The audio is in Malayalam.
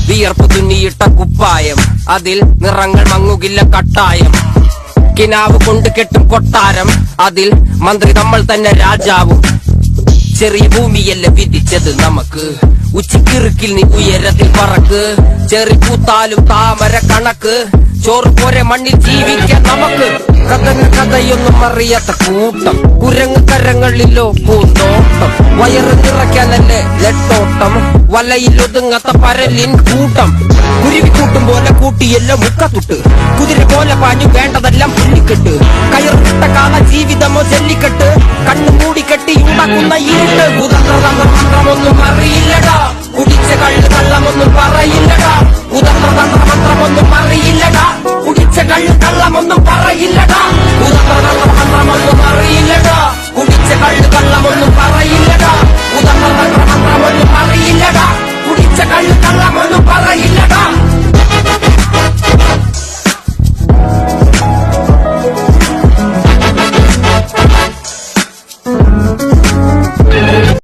വിയർപ്പ് തുന്നിയിട്ട കുപ്പായം, അതിൽ നിറങ്ങൾ മങ്ങുകില്ല കട്ടായം. കിനാവ് കൊണ്ട് കെട്ടും കൊട്ടാരം, അതിൽ മന്ത്രി നമ്മൾ തന്നെ രാജാവും. ചെറിയ ഭൂമിയല്ല വിധിച്ചത് നമുക്ക്, ഉച്ചക്കിറുക്കിൽ നീ ഉയരത്തിൽ പറക്ക്. ചെറി പൂത്താലും താമര കണക്ക്, ചോറ് പോരെ മണ്ണിൽ ജീവിക്കാൻ നമുക്ക്. കഥയൊന്നും അറിയാത്ത കൂട്ടം, കുരങ്ങ് കരങ്ങളിലോ പൂന്തോട്ടം. വയറ് നിറയ്ക്കാനല്ലേ നെട്ടോട്ടം, വലയിൽ ഒതുങ്ങാത്ത പരലിൻ കൂട്ടം. കുരുവി കൂട്ടും പോലെ കൂട്ടിയെല്ലാം മുക്കത്തുട്ട്, കുതിര പോലെ പാഞ്ഞു വേണ്ടതെല്ലാം പുല്ലിക്കെട്ട്. കയറിട്ട കാല ജീവിതമോ ജല്ലിക്കെട്ട്, കണ്ണു മൂടിക്കെട്ടി ഉണ്ടാക്കുന്ന ഇരുട്ട്. ഉദന്ത്രതന്ത്രമന്ത്രമൊന്നും അറിയില്ലടാ, കുടിച്ച കള്ള് കള്ളമൊന്നും പറയില്ലടാ. ഉദന്ത്രതന്ത്രമന്ത്രമൊന്നും അറിയില്ലടാ, കുടിച്ച കള്ള് കള്ളമൊന്നും പറയില്ലടാ.